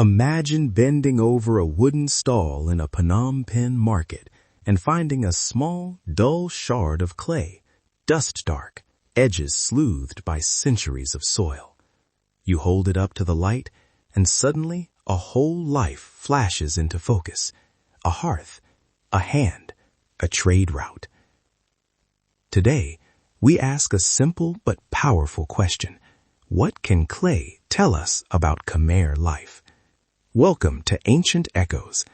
Imagine bending over a wooden stall in a Phnom Penh market and finding a small, dull shard of clay, dust dark, edges smoothed by centuries of soil. You hold it up to the light, and suddenly a whole life flashes into focus. A hearth, a hand, a trade route. Today, we ask a simple but powerful question. What can clay tell us about Khmer life? Welcome to Ancient Echoes.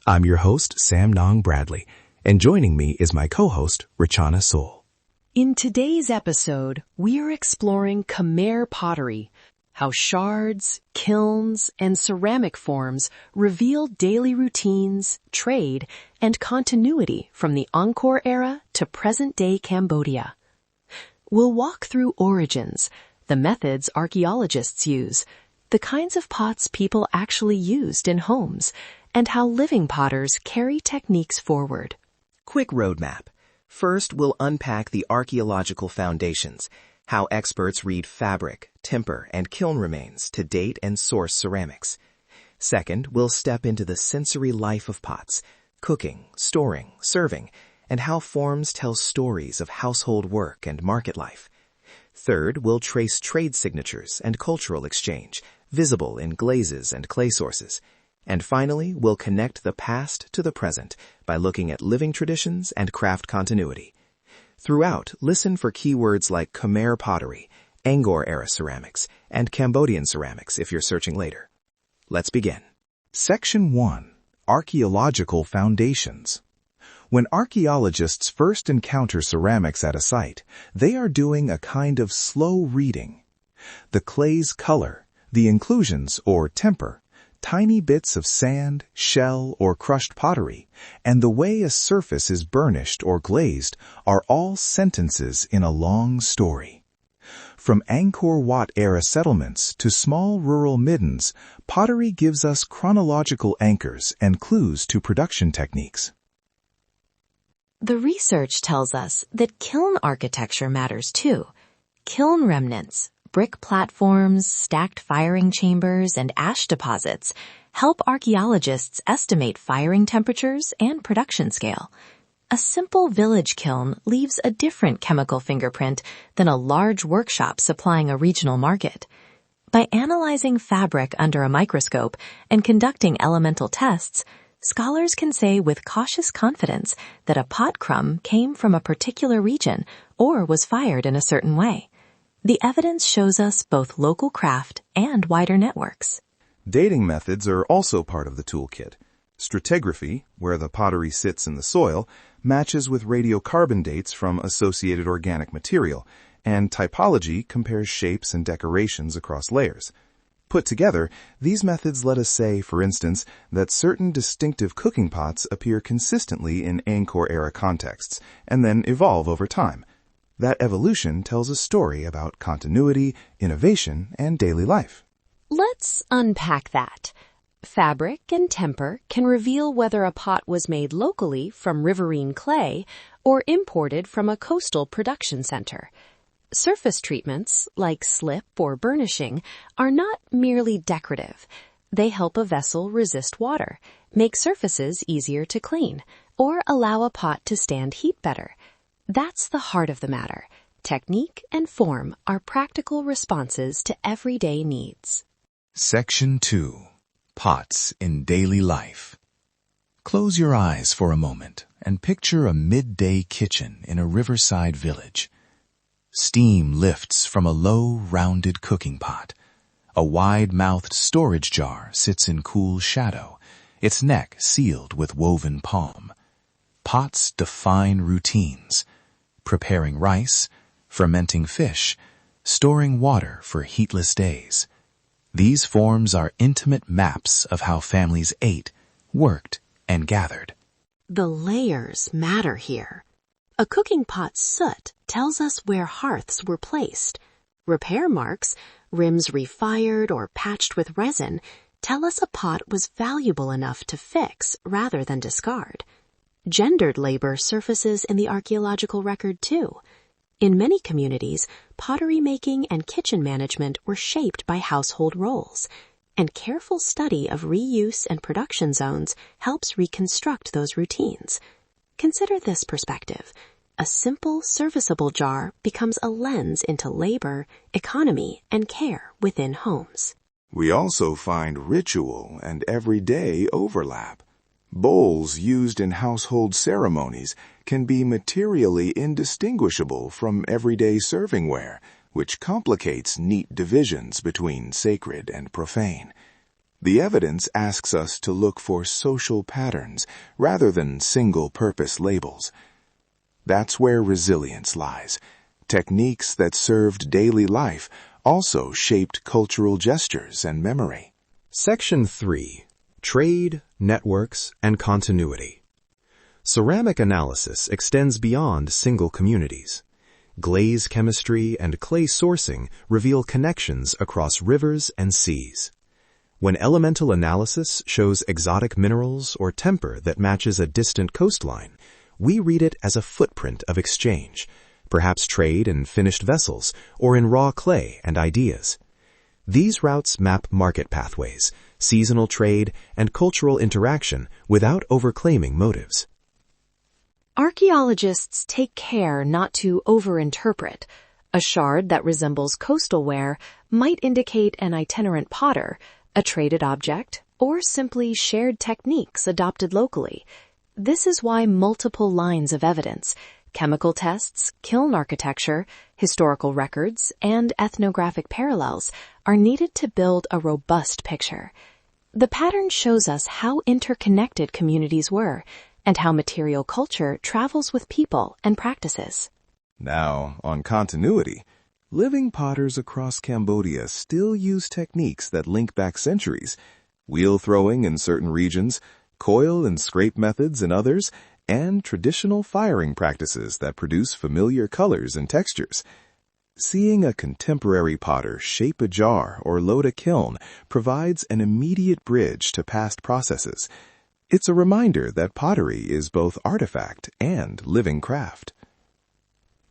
I'm your host, Samnang Bradley, and joining me is my co-host, Rachana Soul. In today's episode, we're exploring Khmer pottery, how shards, kilns, and ceramic forms reveal daily routines, trade, and continuity from the Angkor era to present-day Cambodia. We'll walk through origins, the methods archaeologists use, the kinds of pots people actually used in homes, and how living potters carry techniques forward. Quick roadmap. First, we'll unpack the archaeological foundations, how experts read fabric, timber, and kiln remains to date and source ceramics. Second, we'll step into the sensory life of pots, cooking, storing, serving, and how forms tell stories of household work and market life. Third, we'll trace trade signatures and cultural exchange, visible in glazes and clay sources. And finally, we'll connect the past to the present by looking at living traditions and craft continuity. Throughout, listen for keywords like Khmer pottery, Angkor-era ceramics, and Cambodian ceramics if you're searching later. Let's begin. Section 1. Archaeological Foundations. When archaeologists first encounter ceramics at a site, they are doing a kind of slow reading. The clay's color, the inclusions or temper, tiny bits of sand, shell, or crushed pottery, and the way a surface is burnished or glazed are all sentences in a long story. From Angkor Wat-era settlements to small rural middens, pottery gives us chronological anchors and clues to production techniques. The research tells us that kiln architecture matters too. Kiln remnants, brick platforms, stacked firing chambers, and ash deposits help archaeologists estimate firing temperatures and production scale. A simple village kiln leaves a different chemical fingerprint than a large workshop supplying a regional market. By analyzing fabric under a microscope and conducting elemental tests, scholars can say with cautious confidence that a pot crumb came from a particular region or was fired in a certain way. The evidence shows us both local craft and wider networks. Dating methods are also part of the toolkit. Stratigraphy, where the pottery sits in the soil, matches with radiocarbon dates from associated organic material, and typology compares shapes and decorations across layers. Put together, these methods let us say, for instance, that certain distinctive cooking pots appear consistently in Angkor-era contexts, and then evolve over time. That evolution tells a story about continuity, innovation, and daily life. Let's unpack that. Fabric and temper can reveal whether a pot was made locally from riverine clay or imported from a coastal production center. Surface treatments, like slip or burnishing, are not merely decorative. They help a vessel resist water, make surfaces easier to clean, or allow a pot to stand heat better. That's the heart of the matter. Technique and form are practical responses to everyday needs. Section 2. Pots in Daily Life. Close your eyes for a moment and picture a midday kitchen in a riverside village. Steam lifts from a low, rounded cooking pot. A wide-mouthed storage jar sits in cool shadow, its neck sealed with woven palm. Pots define routines: preparing rice, fermenting fish, storing water for heatless days. These forms are intimate maps of how families ate, worked, and gathered. The layers matter here. A cooking pot's soot tells us where hearths were placed. Repair marks, rims refired or patched with resin, tell us a pot was valuable enough to fix rather than discard. Gendered labor surfaces in the archaeological record too. In many communities, pottery making and kitchen management were shaped by household roles. and careful study of reuse and production zones helps reconstruct those routines. Consider this perspective. A simple, serviceable jar becomes a lens into labor, economy, and care within homes. We also find ritual and everyday overlap. Bowls used in household ceremonies can be materially indistinguishable from everyday servingware, which complicates neat divisions between sacred and profane. The evidence asks us to look for social patterns rather than single-purpose labels. That's where resilience lies. Techniques that served daily life also shaped cultural gestures and memory. Section 3. Trade, Networks, and Continuity. Ceramic analysis extends beyond single communities. Glaze chemistry and clay sourcing reveal connections across rivers and seas. When elemental analysis shows exotic minerals or temper that matches a distant coastline, we read it as a footprint of exchange, perhaps trade in finished vessels or in raw clay and ideas. These routes map market pathways, seasonal trade, and cultural interaction without overclaiming motives. Archaeologists take care not to overinterpret. A shard that resembles coastal ware might indicate an itinerant potter, a traded object, or simply shared techniques adopted locally. This is why multiple lines of evidence, chemical tests, kiln architecture, historical records, and ethnographic parallels are needed to build a robust picture. The pattern shows us how interconnected communities were and how material culture travels with people and practices. Now, on continuity, living potters across Cambodia still use techniques that link back centuries, wheel throwing in certain regions, coil and scrape methods in others, and traditional firing practices that produce familiar colors and textures. Seeing a contemporary potter shape a jar or load a kiln provides an immediate bridge to past processes. It's a reminder that pottery is both artifact and living craft.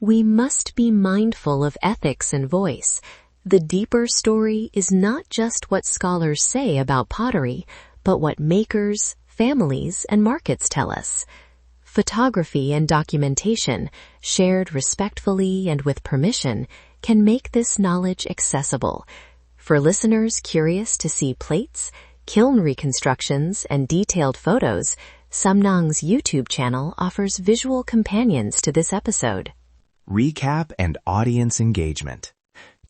We must be mindful of ethics and voice. The deeper story is not just what scholars say about pottery, but what makers, families, and markets tell us. Photography and documentation, shared respectfully and with permission, can make this knowledge accessible. For listeners curious to see plates, kiln reconstructions, and detailed photos, Samnang's YouTube channel offers visual companions to this episode. Recap and audience engagement.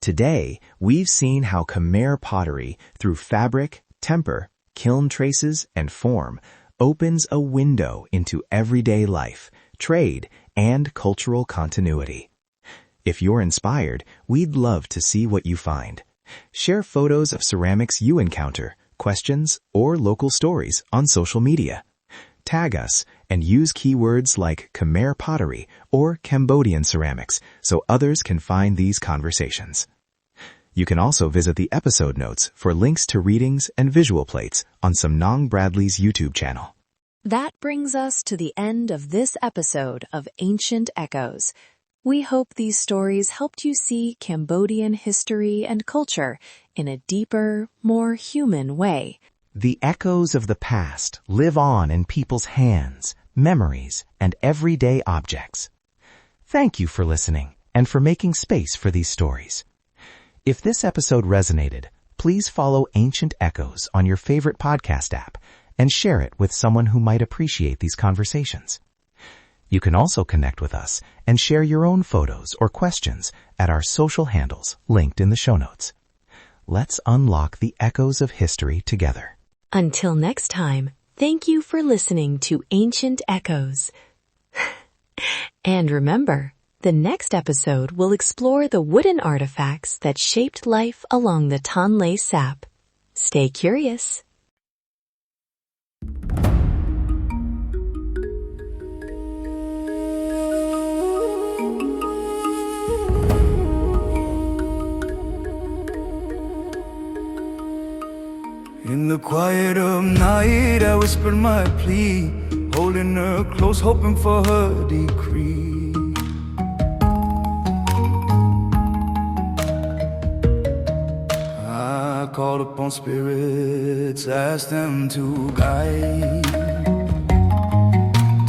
Today, we've seen how Khmer pottery, through fabric, temper, kiln traces, and form, opens a window into everyday life, trade, and cultural continuity. If you're inspired, we'd love to see what you find. Share photos of ceramics you encounter, questions, or local stories on social media. Tag us and use keywords like Khmer Pottery or Cambodian ceramics so others can find these conversations. You can also visit the episode notes for links to readings and visual plates on Samnang Bradley's YouTube channel. That brings us to the end of this episode of Ancient Echoes. We hope these stories helped you see Cambodian history and culture in a deeper, more human way. The echoes of the past live on in people's hands, memories, and everyday objects. Thank you for listening and for making space for these stories. If this episode resonated, please follow Ancient Echoes on your favorite podcast app and share it with someone who might appreciate these conversations. You can also connect with us and share your own photos or questions at our social handles linked in the show notes. Let's unlock the echoes of history together. Until next time, thank you for listening to Ancient Echoes. And remember, the next episode will explore the wooden artifacts that shaped life along the Tonle Sap. Stay curious. In the quiet of night, I whispered my plea, holding her close, hoping for her decree. I called upon spirits, asked them to guide,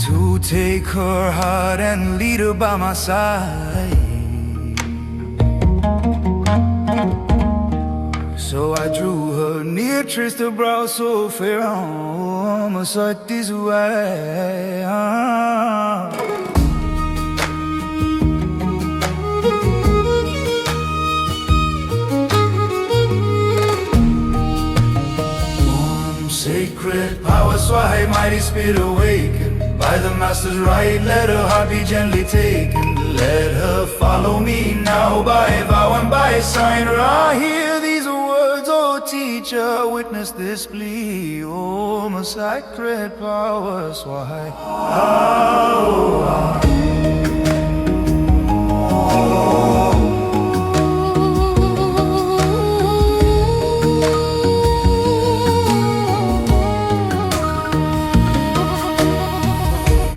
to take her heart and lead her by my side. So I drew her near, traced her brow so fair on my sight this way. Sacred power, Swahi, mighty spirit awakened by the master's right. Let her heart be gently taken. Let her follow me now by vow and by sign. I hear these words, oh teacher, witness this plea. Oh, my sacred power, Swahi.